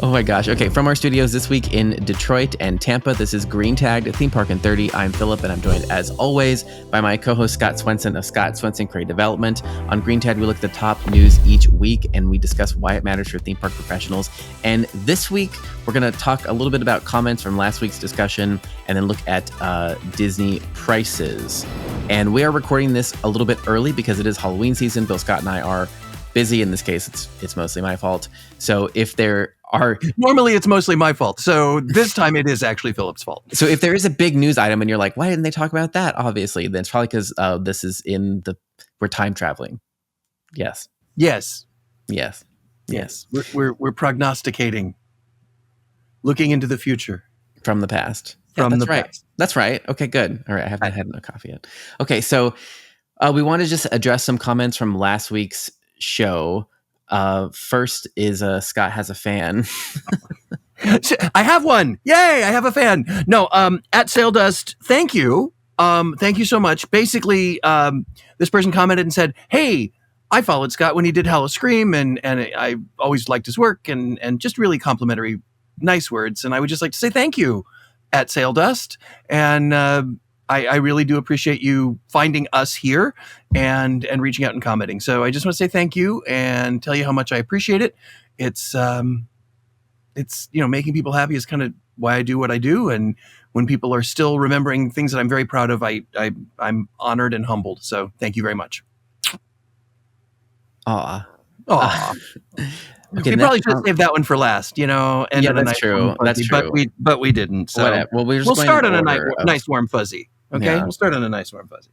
Oh my gosh. Okay, from our studios this week in Detroit and Tampa, this is Green Tagged, a theme park in 30. I'm Philip, and I'm joined as always by my co-host Scott Swenson of Scott Swenson Creative Development. On Green Tagged, we look at the top news each week and we discuss why it matters for theme park professionals. And this week, we're going to talk a little bit about comments from last week's discussion and then look at Disney prices. And we are recording this a little bit early because it is Halloween season. Bill Scott and I are busy. In this case, it's mostly my fault. So if there are... Normally it's mostly my fault. So this time it is actually Philip's fault. So if there is a big news item and you're like, why didn't they talk about that? Obviously, then it's probably because this is we're time traveling. Yes. Yes. Yes. Yes. We're prognosticating, looking into the future. From the past. From that's the right. past. That's right. Okay, good. All right. I haven't had no coffee yet. Okay. So we want to just address some comments from last week's show. First is Scott has a fan. I have one. Yay, I have a fan. No, at Sail Dust, thank you. Thank you so much. Basically, this person commented and said, hey, I followed Scott when he did Hallow Scream, and I always liked his work, and just really complimentary, nice words. And I would just like to say thank you at Sail Dust. And I really do appreciate you finding us here and reaching out and commenting. So I just want to say thank you and tell you how much I appreciate it. It's making people happy is kind of why I do what I do. And when people are still remembering things that I'm very proud of, I'm honored and humbled. So thank you very much. Aw. Okay, we probably should have saved that one for last, And yeah, that's true. That's true. But we didn't. So whatever. Well, we'll start on a nice warm fuzzy. Okay, yeah. We'll start on a nice warm fuzzy.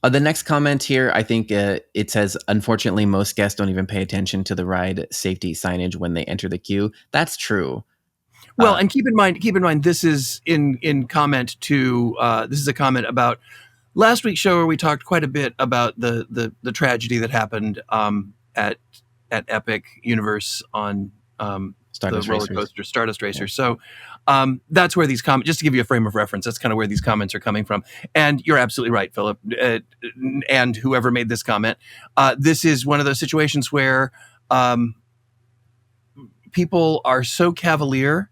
The next comment here, I think it says, unfortunately, most guests don't even pay attention to the ride safety signage when they enter the queue. That's true. Well, and keep in mind, this is in comment to this is a comment about last week's show where we talked quite a bit about the tragedy that happened at Epic Universe on Stardust the roller Racers. coaster Stardust Racer. So that's where these comments, just to give you a frame of reference, that's kind of where these comments are coming from. And you're absolutely right, Philip, and whoever made this comment. This is one of those situations where people are so cavalier,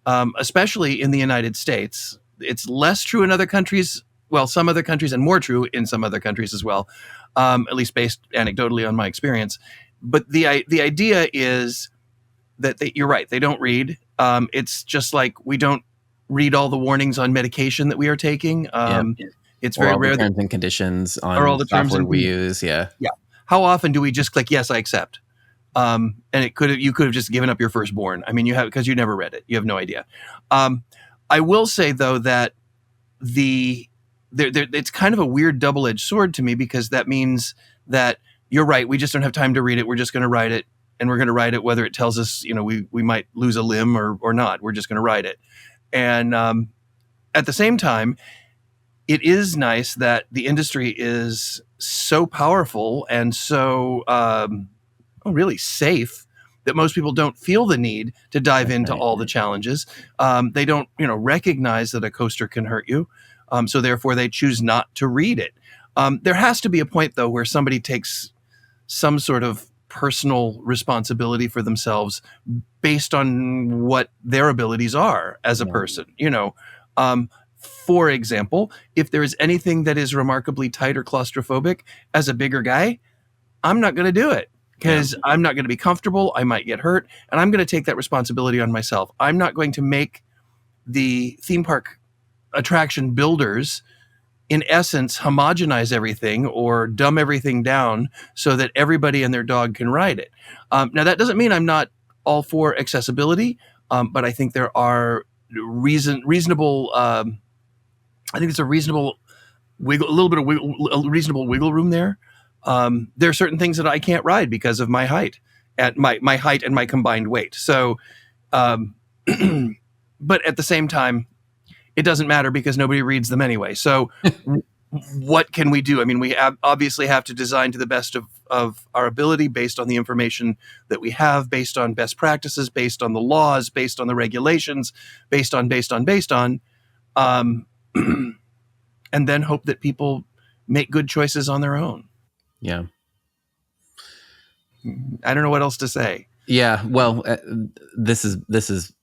especially in the United States. It's less true in other countries. Well, some other countries, and more true in some other countries as well, at least based anecdotally on my experience. But the idea is that you're right. They don't read. It's just like we don't read all the warnings on medication that we are taking. It's very rare. The terms and conditions on all the terms software we use. Yeah. Yeah. How often do we just click yes, I accept? And you could have just given up your firstborn. I mean, because you never read it. You have no idea. I will say though that it's kind of a weird double-edged sword to me, because that means that you're right. We just don't have time to read it. We're just going to write it. And we're going to write it whether it tells us, we might lose a limb or not. We're just going to write it. And at the same time, it is nice that the industry is so powerful and so really safe that most people don't feel the need to dive into all the challenges. They don't, recognize that a coaster can hurt you. So therefore, they choose not to read it. There has to be a point, though, where somebody takes some sort of personal responsibility for themselves based on what their abilities are as a person. For example, if there is anything that is remarkably tight or claustrophobic, as a bigger guy, I'm not going to do it because I'm not going to be comfortable. I might get hurt, and I'm going to take that responsibility on myself. I'm not going to make the theme park attraction builders, in essence, homogenize everything or dumb everything down so that everybody and their dog can ride it. Now, that doesn't mean I'm not all for accessibility, but I think there are reasonable. I think it's a reasonable reasonable wiggle room there. There are certain things that I can't ride because of my height, at my height and my combined weight. So, but at the same time, it doesn't matter because nobody reads them anyway. So what can we do? I mean, we obviously have to design to the best of our ability based on the information that we have, based on best practices, based on the laws, based on the regulations, based on, and then hope that people make good choices on their own. Yeah. I don't know what else to say. Yeah, well, this is.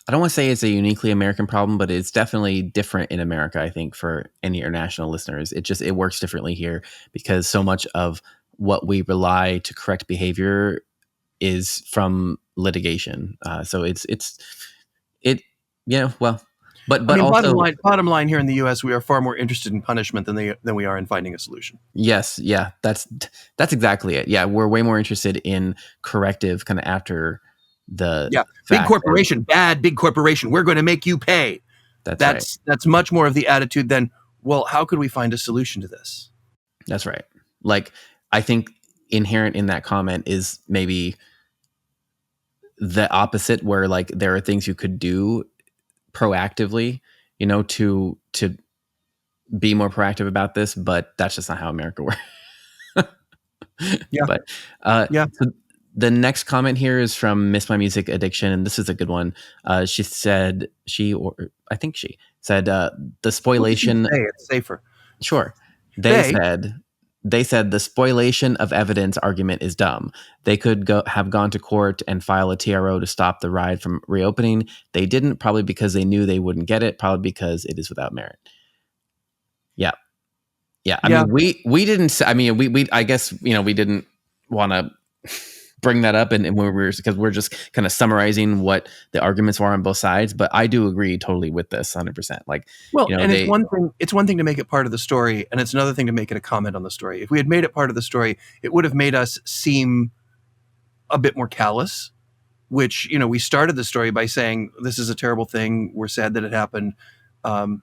I don't want to say it's a uniquely American problem, but it's definitely different in America. I think for any international listeners, it works differently here because so much of what we rely to correct behavior is from litigation. So it well, but I mean, also bottom line here in the U.S., we are far more interested in punishment than we are in finding a solution. yes, yeah, that's exactly it. Yeah, we're way more interested in corrective kind of after the Yeah, big fact. corporation, bad big corporation. We're going to make you pay. That's right. That's much more of the attitude than, well, how could we find a solution to this? That's right. Like, I think inherent in that comment is maybe the opposite, where like there are things you could do proactively, to be more proactive about this, but that's just not how America works. Yeah. But Yeah. so the next comment here is from Miss My Music Addiction, and this is a good one. She said she said the spoliation. Say it's safer. Sure. They said the spoliation of evidence argument is dumb. They could have gone to court and file a TRO to stop the ride from reopening. They didn't, probably because they knew they wouldn't get it, probably because it is without merit. Yeah. Yeah. I mean, we didn't, I mean, we I guess, we didn't want to bring that up and when because we're just kind of summarizing what the arguments were on both sides, but I do agree totally with this 100%. Like, Well, and it's one thing to make it part of the story, and it's another thing to make it a comment on the story. If we had made it part of the story, it would have made us seem a bit more callous, which, we started the story by saying, this is a terrible thing. We're sad that it happened. Our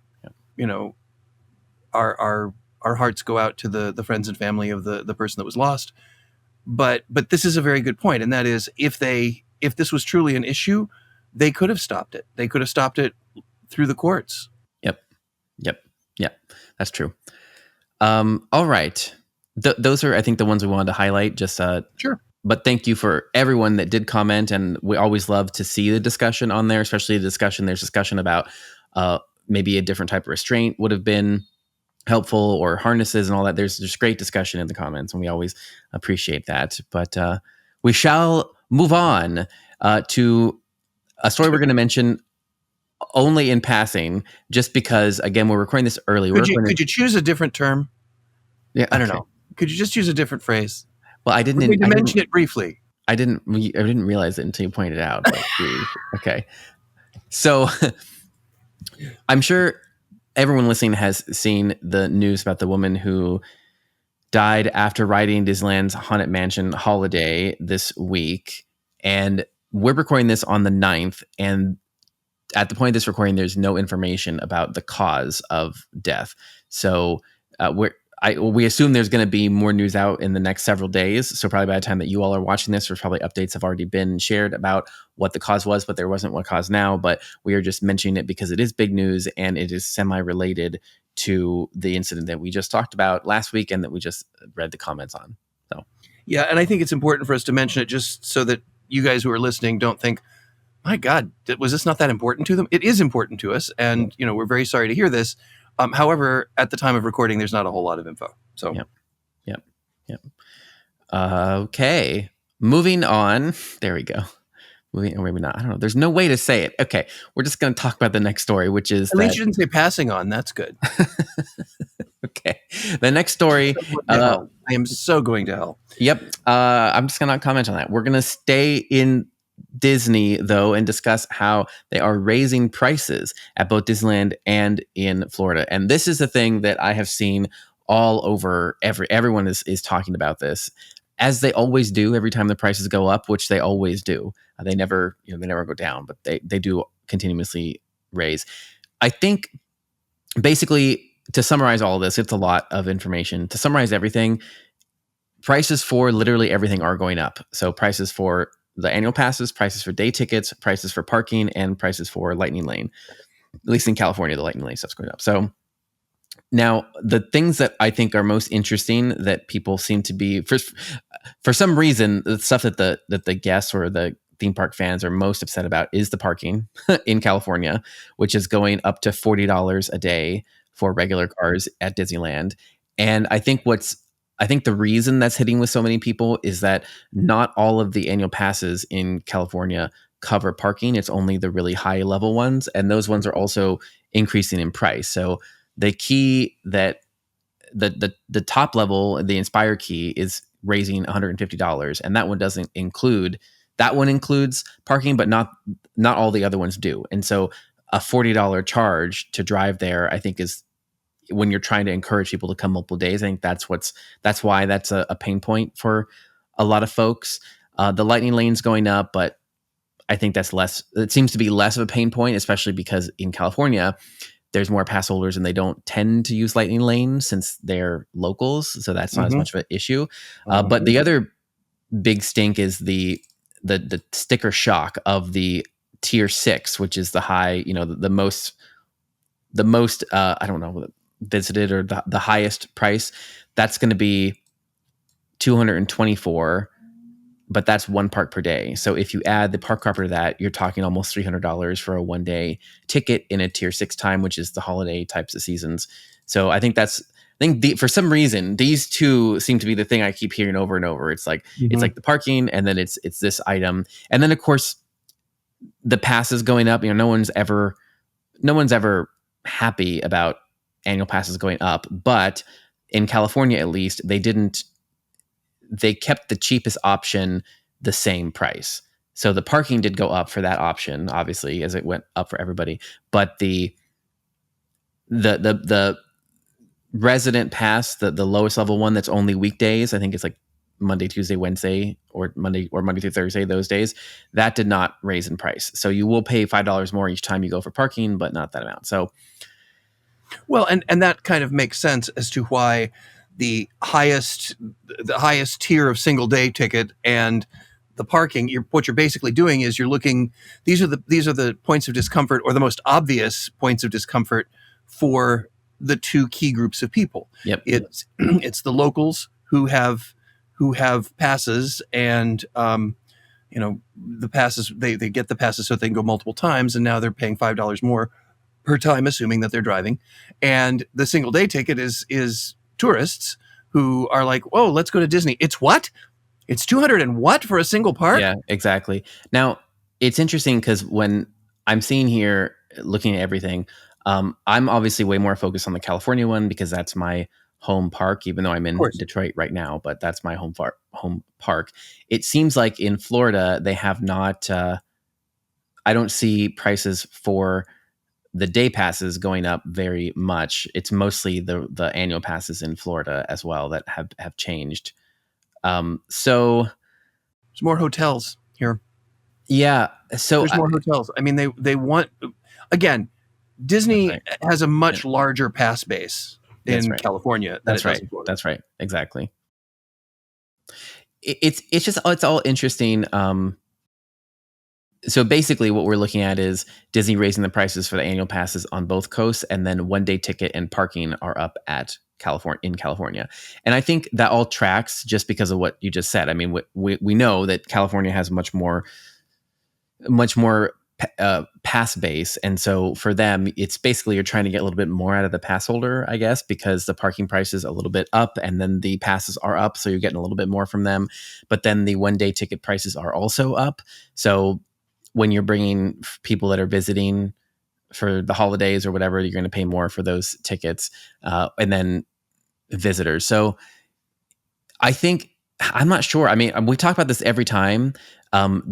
hearts go out to the friends and family of the person that was lost. But this is a very good point, and that is, if this was truly an issue, they could have stopped it. They could have stopped it through the courts. Yep. That's true. All right. Those are, I think, the ones we wanted to highlight. Just Sure. But thank you for everyone that did comment, and we always love to see the discussion on there, especially there's discussion about maybe a different type of restraint would have been helpful, or harnesses and all that. There's just great discussion in the comments, and we always appreciate that. But we shall move on to a story we're going to mention only in passing, just because, again, we're recording this early. Could you choose a different term? Yeah, I don't know. Could you just use a different phrase? Well, I didn't mention it briefly. I didn't realize it until you pointed it out. Like, okay. So I'm sure everyone listening has seen the news about the woman who died after riding Disneyland's Haunted Mansion holiday this week. And we're recording this on the 9th. And at the point of this recording, there's no information about the cause of death. So we assume there's going to be more news out in the next several days. So probably by the time that you all are watching this, there's probably updates have already been shared about what the cause was, but there wasn't one cause now. But we are just mentioning it because it is big news, and it is semi-related to the incident that we just talked about last week and that we just read the comments on. So yeah, and I think it's important for us to mention it just so that you guys who are listening don't think, my God, was this not that important to them? It is important to us, and we're very sorry to hear this. However, at the time of recording, there's not a whole lot of info. So, yep. Okay, moving on. There we go. Moving, or maybe not. I don't know. There's no way to say it. Okay, we're just going to talk about the next story, which is at least you didn't say passing on. That's good. Okay, the next story. I am so going to hell. Yep. I'm just going to comment on that. We're going to stay in Disney, though, and discuss how they are raising prices at both Disneyland and in Florida. And this is the thing that I have seen all over. Everyone is talking about this, as they always do every time the prices go up, which they always do. They never go down, but they do continuously raise. I think basically, to summarize all of this, it's a lot of information. To summarize everything, prices for literally everything are going up. So prices for the annual passes, prices for day tickets, prices for parking, and prices for Lightning Lane. At least in California, the Lightning Lane stuff's going up. So now the things that I think are most interesting that people seem to be, for some reason, the stuff that the guests or the theme park fans are most upset about is the parking in California, which is going up to $40 a day for regular cars at Disneyland. And I think what's I think the reason that's hitting with so many people is that not all of the annual passes in California cover parking. It's only the really high level ones, and those ones are also increasing in price. So the key that the top level, the Inspire key, is raising $150, and that one doesn't include. That one includes parking, but not all the other ones do. And so a $40 charge to drive there, I think, is when you're trying to encourage people to come multiple days. I think that's why that's a pain point for a lot of folks. The lightning lane's going up, but I think it seems to be less of a pain point, especially because in California, there's more pass holders and they don't tend to use lightning lane since they're locals. So that's not as much of an issue. But the other big stink is the sticker shock of the tier 6, which is the high, the most I don't know, visited or the highest price. That's going to be $224, but that's one park per day. So if you add the park hopper to that, you're talking almost $300 for a 1-day ticket in a tier 6 time, which is the holiday types of seasons. So I think for some reason, these two seem to be the thing I keep hearing over and over. It's like, it's like the parking, and then it's this item. And then of course the passes going up, no one's ever happy about annual passes going up, but in California, at least, they kept the cheapest option the same price. So the parking did go up for that option, obviously, as it went up for everybody. But the resident pass, the lowest level one that's only weekdays, I think it's like Monday, Tuesday, Wednesday, or Monday through Thursday, those days, that did not raise in price. So you will pay $5 more each time you go for parking, but not that amount. So, well, and that kind of makes sense as to why the highest tier of single day ticket and the parking, what you're basically doing is you're looking, these are the points of discomfort, or the most obvious points of discomfort for the two key groups of people. Yep. It's the locals who have passes, and the passes, they get the passes so they can go multiple times, and now they're paying $5 more per time, assuming that they're driving. And the single day ticket is tourists who are like, oh, let's go to Disney. It's what? It's 200 and what for a single park? Yeah, exactly. Now, it's interesting because when I'm seeing here, looking at everything, I'm obviously way more focused on the California one because that's my home park, even though I'm in Detroit right now, but that's my home park. It seems like in Florida, they have not, I don't see prices for the day passes going up very much. It's mostly the annual passes in Florida as well that have changed. So there's more hotels here. Yeah. So there's more hotels. I mean, they want, again, Disney has a much larger pass base in California. That's right. That's right. Exactly. It's all interesting. So basically what we're looking at is Disney raising the prices for the annual passes on both coasts, and then 1-day ticket and parking are up in California. And I think that all tracks just because of what you just said. I mean, we know that California has much more pass base. And so for them, it's basically you're trying to get a little bit more out of the pass holder, I guess, because the parking price is a little bit up and then the passes are up. So you're getting a little bit more from them. But then the 1-day ticket prices are also up. So when you're bringing people that are visiting for the holidays or whatever, you're going to pay more for those tickets, and then visitors. So I think, I'm not sure. I mean, we talk about this every time. And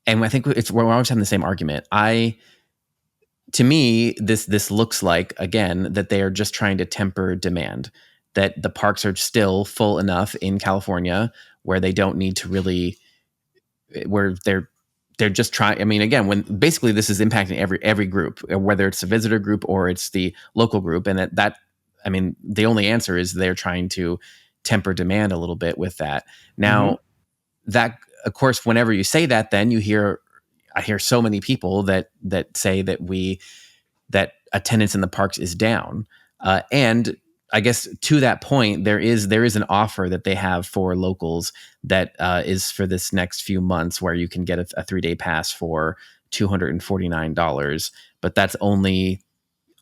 I think we're always having the same argument. To me, this looks like, again, that they are just trying to temper demand, that the parks are still full enough in California where they don't need to really, where they're just trying. I mean, again, when basically this is impacting every group, whether it's a visitor group or it's the local group. And that I mean, the only answer is they're trying to temper demand a little bit with that. Now, that, of course, whenever you say that, then I hear so many people that say that attendance in the parks is down. And I guess to that point, there is an offer that they have for locals that is for this next few months where you can get a 3-day pass for $249, but that's only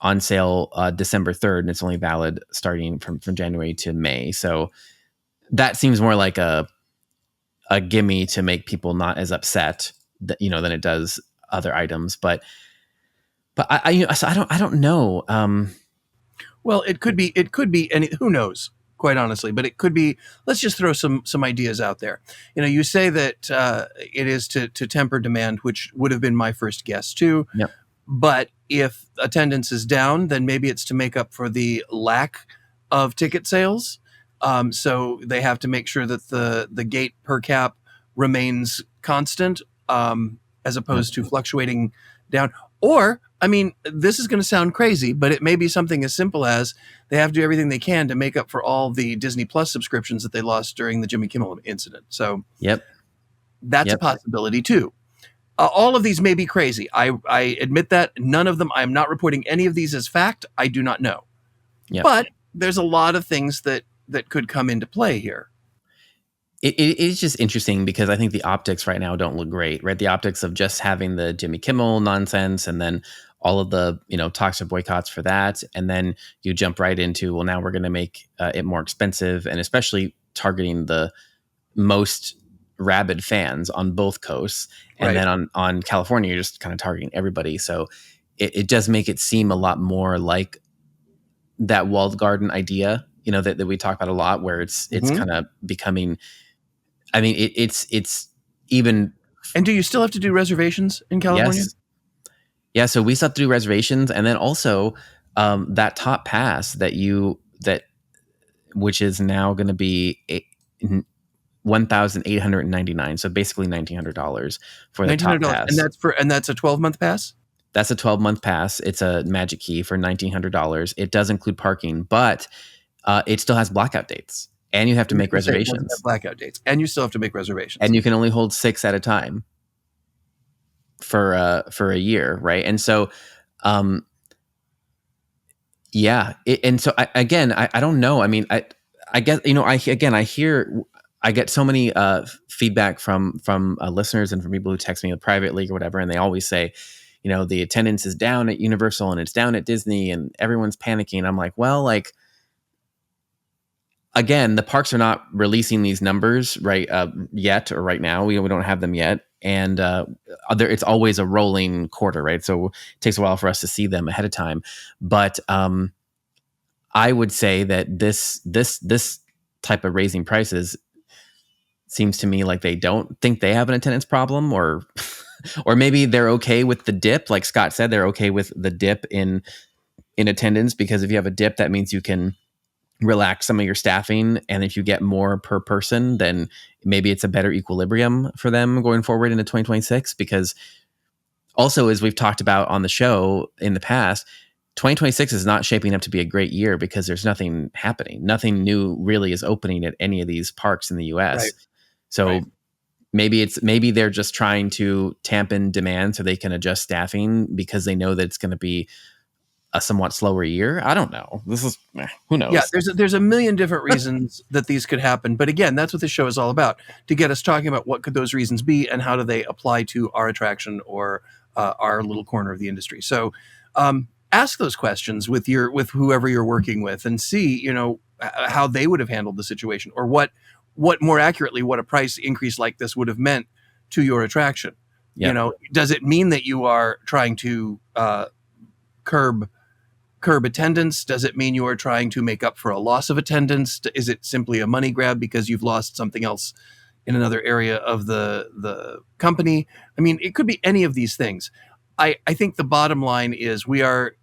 on sale December 3rd, and it's only valid starting from January to May. So that seems more like a gimme to make people not as upset that, than it does other items. But so I don't know. Well, it could be any, who knows, quite honestly, but it could be. Let's just throw some ideas out there. You say that it is to temper demand, which would have been my first guess too. Yep. But if attendance is down, then maybe it's to make up for the lack of ticket sales. So they have to make sure that the gate per cap remains constant, as opposed to fluctuating down. Or, I mean, this is going to sound crazy, but it may be something as simple as they have to do everything they can to make up for all the Disney Plus subscriptions that they lost during the Jimmy Kimmel incident. So that's a possibility too. All of these may be crazy. I admit that. None of them, I'm not reporting any of these as fact. I do not know. Yep. But there's a lot of things that could come into play here. It is just interesting because I think the optics right now don't look great, right? The optics of just having the Jimmy Kimmel nonsense and then all of the, talks of boycotts for that. And then you jump right into, well, now we're going to make it more expensive, and especially targeting the most rabid fans on both coasts. And then on California, you're just kind of targeting everybody. So it does make it seem a lot more like that walled garden idea, that we talk about a lot, where it's kind of becoming, I mean, it's even. And do you still have to do reservations in California? Yes. Yeah. So we still have to do reservations. And then also that top pass which is now going to be $1,899. So basically $1,900 for the top pass. And that's a 12-month pass? That's a 12-month pass. It's a Magic Key for $1,900. It does include parking, but it still has blockout dates. And you have to make reservations. Blackout dates, and you still have to make reservations. And you can only hold 6 at a time for a year, right? And so, and so I don't know. I mean, I guess I get so many feedback from listeners and from people who text me privately or whatever, and they always say, the attendance is down at Universal and it's down at Disney, and everyone's panicking. I'm like, well, like. Again, the parks are not releasing these numbers yet, or right now. We don't have them yet, and it's always a rolling quarter, right? So it takes a while for us to see them ahead of time. But I would say that this type of raising prices seems to me like they don't think they have an attendance problem, or maybe they're okay with the dip. Like Scott said, they're okay with the dip in attendance, because if you have a dip, that means you can relax some of your staffing, and if you get more per person, then maybe it's a better equilibrium for them going forward into 2026. Because also, as we've talked about on the show in the past, 2026 is not shaping up to be a great year because there's nothing happening. Nothing new really is opening at any of these parks in the US. Right. So maybe they're just trying to tampen demand so they can adjust staffing because they know that it's going to be a somewhat slower year. I don't know. This is who knows. Yeah, there's a million different reasons that these could happen. But again, that's what this show is all about, to get us talking about what could those reasons be and how do they apply to our attraction or our little corner of the industry. So ask those questions with whoever you're working with, and see, how they would have handled the situation, or what more accurately, what a price increase like this would have meant to your attraction. Yep. Does it mean that you are trying to curb attendance? Does it mean you are trying to make up for a loss of attendance? Is it simply a money grab because you've lost something else in another area of the company? I mean, it could be any of these things. I think the bottom line is if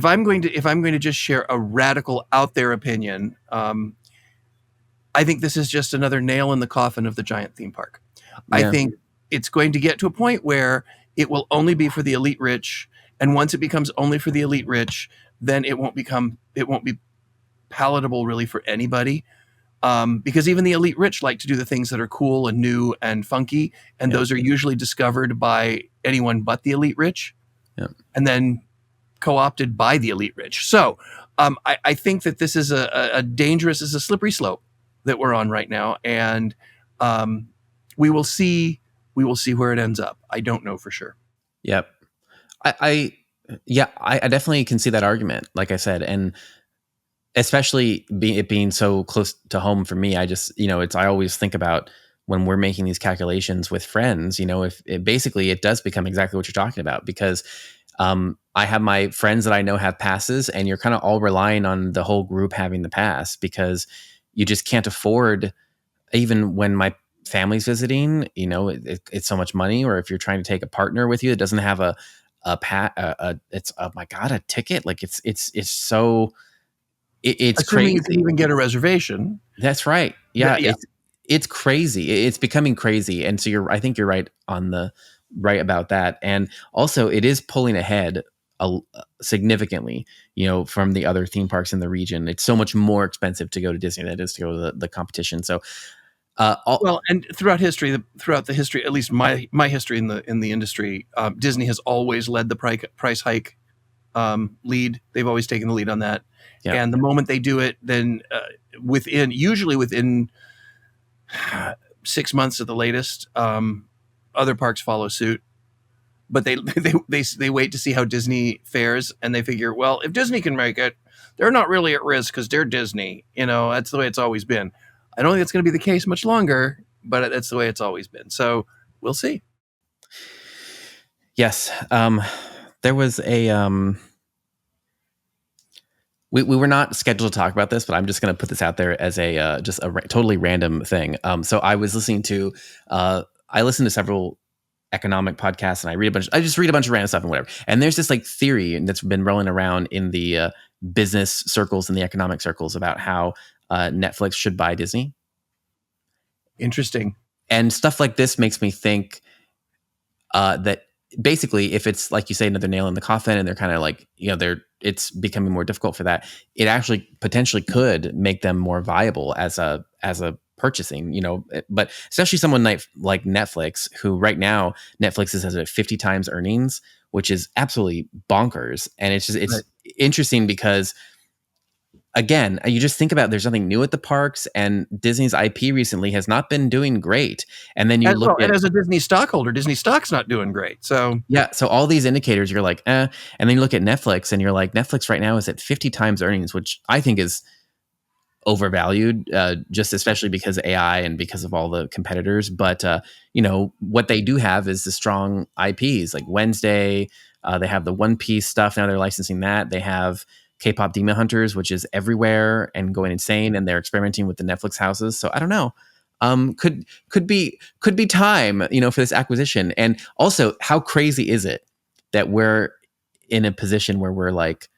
I'm going to just share a radical out there opinion, I think this is just another nail in the coffin of the giant theme park. Yeah. I think it's going to get to a point where it will only be for the elite rich. And once it becomes only for the elite rich, then it won't be palatable really for anybody. Because even the elite rich like to do the things that are cool and new and funky. And those are usually discovered by anyone but the elite rich. Yep. And then co-opted by the elite rich. So I think that this is a slippery slope that we're on right now. And we will see where it ends up. I don't know for sure. Yep. I Yeah, I definitely can see that argument, like I said, and especially it being so close to home for me. I just, it's, I always think about when we're making these calculations with friends, if it basically it does become exactly what you're talking about, because I have my friends that I know have passes, and you're kind of all relying on the whole group having the pass, because you just can't afford, even when my family's visiting, it's so much money. Or if you're trying to take a partner with you that doesn't have it's, oh my God, a ticket. Like it's so, it's Assuming you can crazy. even get a reservation. That's right. Yeah, Yeah. it's crazy. It's becoming crazy, and so I think you're right about that. And also, it is pulling ahead significantly. From the other theme parks in the region, it's so much more expensive to go to Disney than it is to go to the competition. So, Well, and throughout the history, at least my history in the industry, Disney has always led the price hike lead. They've always taken the lead on that. yeah, And the moment they do it, then usually within 6 months at the latest, other parks follow suit. But they wait to see how Disney fares, and they figure, well, if Disney can make it, they're not really at risk because they're Disney. That's the way it's always been. I don't think it's going to be the case much longer, but that's the way it's always been. So we'll see. yes. There was a we were not scheduled to talk about this, but I'm just going to put this out there as a just a totally random thing. So I was listening to I listened to several economic podcasts, and I just read a bunch of random stuff and whatever. And there's this like theory that's been rolling around in the business circles and the economic circles about how Netflix should buy Disney. Interesting. And stuff like this makes me think that basically, if it's like you say, another nail in the coffin, and they're kind of like, it's becoming more difficult for that, it actually potentially could make them more viable as a purchasing, but especially someone like Netflix, who right now Netflix has a 50 times earnings, which is absolutely bonkers. And it's Right. interesting because, again, you just think about, there's nothing new at the parks, and Disney's IP recently has not been doing great. And then you look at, And as a Disney stockholder, Disney stock's not doing great. So yeah, so all these indicators, you're like, and then you look at Netflix, and you're like, Netflix right now is at 50 times earnings, which I think is overvalued, just especially because of AI and because of all the competitors. But what they do have is the strong IPs, like Wednesday. They have the One Piece stuff now; they're licensing that. They have K-pop Demon Hunters, which is everywhere and going insane, and they're experimenting with the Netflix houses. So I don't know. Could be time, for this acquisition. And also, how crazy is it that we're in a position where we're like,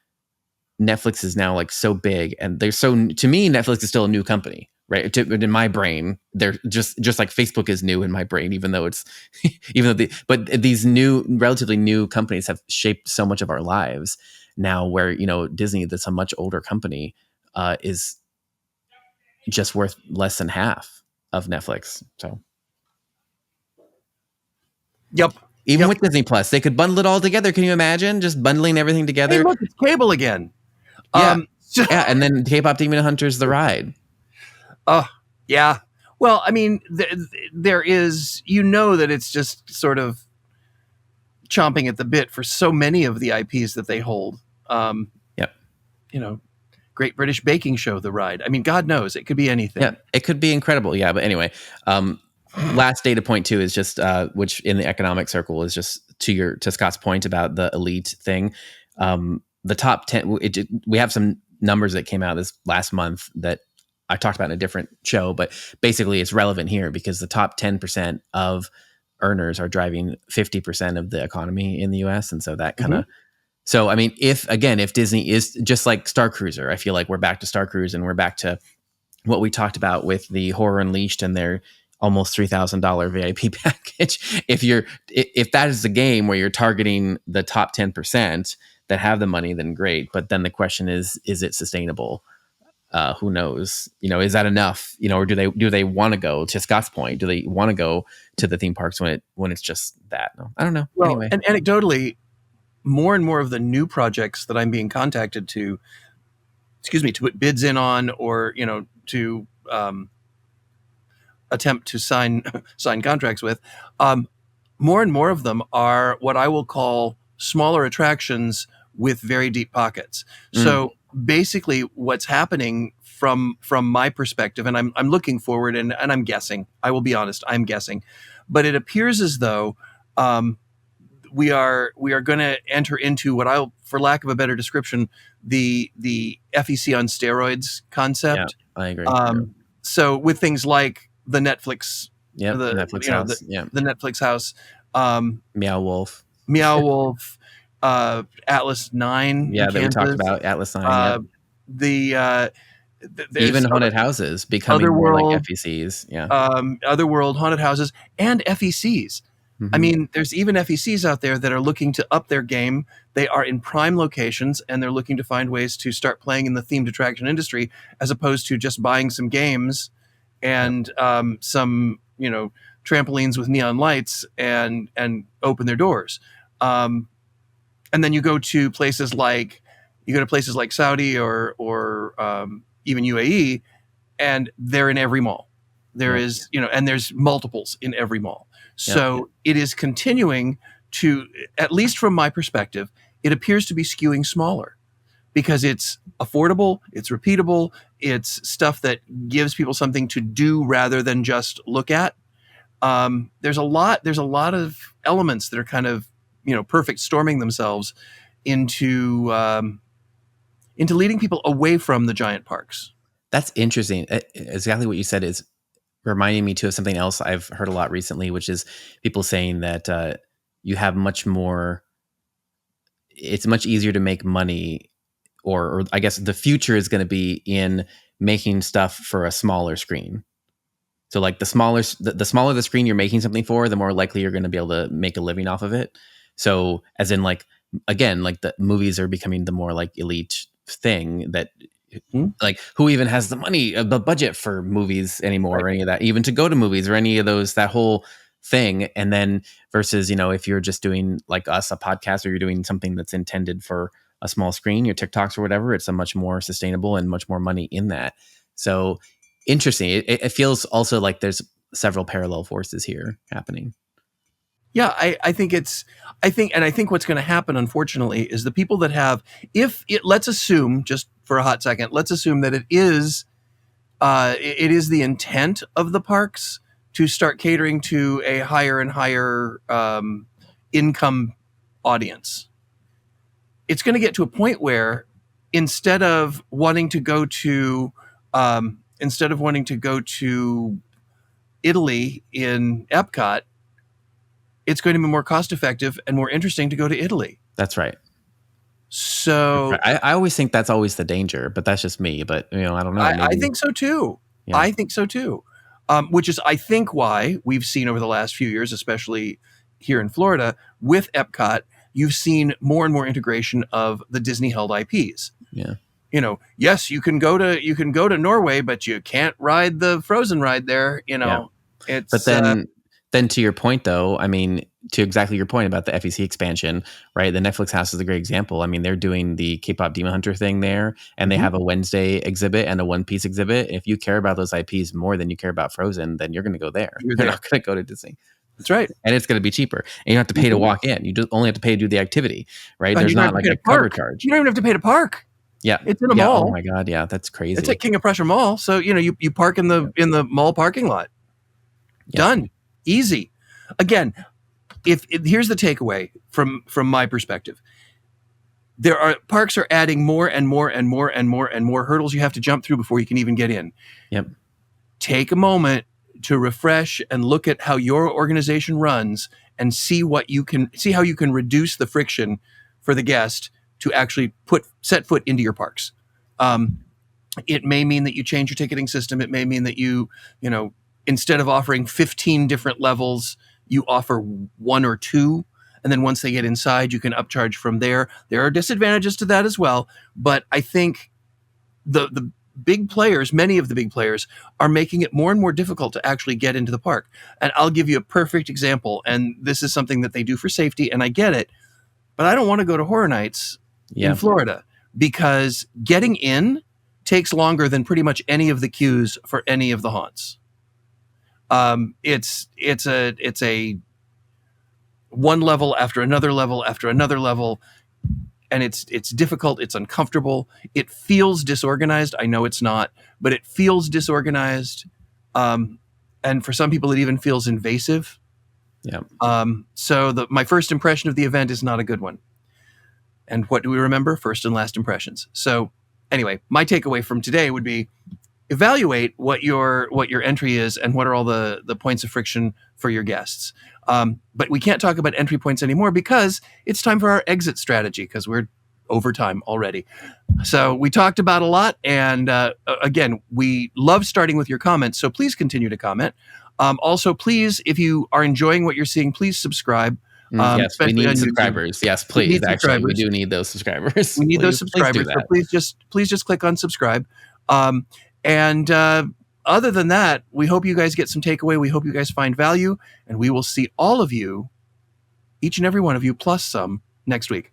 Netflix is now like so big, and they're so, to me, Netflix is still a new company, right? In my brain, they're just like Facebook is new in my brain, even though it's but these new, relatively new companies have shaped so much of our lives now, where Disney, that's a much older company, is just worth less than half of Netflix. So yep. even with Disney Plus, they could bundle it all together. Can you imagine just bundling everything together? Hey, look, it's cable again. Yeah. Yeah, and then K-pop Demon Hunters the ride. Oh, yeah. Well, I mean, there is, that it's just sort of chomping at the bit for so many of the IPs that they hold. Yep. Great British Baking Show, the ride. I mean, God knows, it could be anything. Yeah, it could be incredible. Yeah, but anyway, last data point too is just which in the economic circle is just to Scott's point about the elite thing. The top 10, we have some numbers that came out this last month that I talked about in a different show, but basically it's relevant here because the top 10% of earners are driving 50% of the economy in the US. And so that kind of, so I mean, if Disney is just like Star Cruiser, I feel like we're back to Star Cruise, and we're back to what we talked about with the Horror Unleashed and their almost $3,000 VIP package. If that is the game where you're targeting the top 10% that have the money, then great. But then the question is it sustainable? Who knows? Is that enough? Or do they want to go, to Scott's point? Do they want to go to the theme parks when it's just that? No, I don't know. Well, anyway, and anecdotally, more and more of the new projects that I'm being contacted to put bids in on, or to attempt to sign contracts with, more and more of them are what I will call smaller attractions with very deep pockets. Mm. So basically what's happening from my perspective, and I'm looking forward and I'm guessing, I will be honest, I'm guessing, but it appears as though we are going to enter into what I'll, for lack of a better description, the FEC on steroids concept. Yeah, I agree. So with things like the Netflix, Yep, the Netflix you know, house. the Netflix house, Meow Wolf. Meow Wolf, Atlas 9 Yeah, in that we talked Kansas, about Atlas 9. the Even there's haunted houses becoming more like Otherworld, FECs. Yeah. Otherworld, haunted houses, and FECs. I Mhm. mean, there's even FECs out there that are looking to up their game. They are in prime locations, and they're looking to find ways to start playing in the themed attraction industry, as opposed to just buying some games and some, trampolines with neon lights and open their doors. And then you go to places like Saudi or even UAE, and they're in every mall. There Yep. is, and there's multiples in every mall. Yep. So it is continuing to, at least from my perspective, it appears to be skewing smaller because it's affordable, it's repeatable, it's stuff that gives people something to do rather than just look at. There's a lot of elements that are kind of, perfect storming themselves into leading people away from the giant parks. That's interesting. Exactly what you said is reminding me too of something else I've heard a lot recently, which is people saying that you have much more. It's much easier to make money, or I guess the future is going to be in making stuff for a smaller screen. So like the smaller the screen you're making something for, the more likely you're going to be able to make a living off of it. So as in like, again, like the movies are becoming the more like elite thing that like who even has the money, the budget for movies anymore, right, or any of that, even to go to movies or any of those, that whole thing. And then versus, if you're just doing like us, a podcast, or you're doing something that's intended for a small screen, your TikToks or whatever, it's a much more sustainable and much more money in that. So interesting. It feels also like there's several parallel forces here happening. Yeah, I think what's going to happen, unfortunately, is the people that have, let's assume, just for a hot second, let's assume that it is the intent of the parks to start catering to a higher and higher income audience. It's going to get to a point where instead of wanting to go to Italy in Epcot, it's going to be more cost effective and more interesting to go to Italy. That's right. So I always think that's always the danger, but that's just me. But I don't know. I think so too. Yeah. I think so too. Which is, I think, why we've seen over the last few years, especially here in Florida with Epcot, you've seen more and more integration of the Disney held IPs. Yeah. Yes, you can go to Norway, but you can't ride the Frozen ride there. Yeah. It's but then to your point, though, I mean, to exactly your point about the FEC expansion, right? The Netflix house is a great example. I mean, they're doing the K-pop Demon Hunter thing there, and they have a Wednesday exhibit and a One Piece exhibit. If you care about those IPs more than you care about Frozen, then you're going to go there. You're not going to go to Disney. That's right. And it's going to be cheaper. And you don't have to pay to walk in. You just only have to pay to do the activity, right? There's not like a cover charge. You don't even have to pay to park. Yeah. It's in a mall. Oh my God. Yeah. That's crazy. It's at King of Prussia Mall. So, you park in the mall parking lot. Yeah. Done. Easy. Again, if here's the takeaway from my perspective. Parks are adding more and more and more and more and more hurdles you have to jump through before you can even get in. Yep. Take a moment to refresh and look at how your organization runs and see how you can reduce the friction for the guest to actually set foot into your parks. It may mean that you change your ticketing system. It may mean that you instead of offering 15 different levels, you offer 1 or 2. And then once they get inside, you can upcharge from there. There are disadvantages to that as well. But I think the big players, many of the big players, are making it more and more difficult to actually get into the park. And I'll give you a perfect example. And this is something that they do for safety, and I get it. But I don't want to go to Horror Nights in Florida because getting in takes longer than pretty much any of the queues for any of the haunts. It's one level after another level after another level, and it's difficult, it's uncomfortable, it feels disorganized. I know it's not, but it feels disorganized, and for some people it even feels invasive. Yeah. So my first impression of the event is not a good one. And what do we remember? First and last impressions. So anyway, my takeaway from today would be evaluate what your entry is and what are all the points of friction for your guests. But we can't talk about entry points anymore because it's time for our exit strategy, because we're over time already. So we talked about a lot. And again, we love starting with your comments. So please continue to comment. Also, please, if you are enjoying what you're seeing, please subscribe. Yes, we need subscribers. YouTube. Yes, please. Actually, we do need those subscribers. We need those subscribers. So please just click on subscribe. And other than that, we hope you guys get some takeaway. We hope you guys find value, and we will see all of you, each and every one of you, plus some, next week.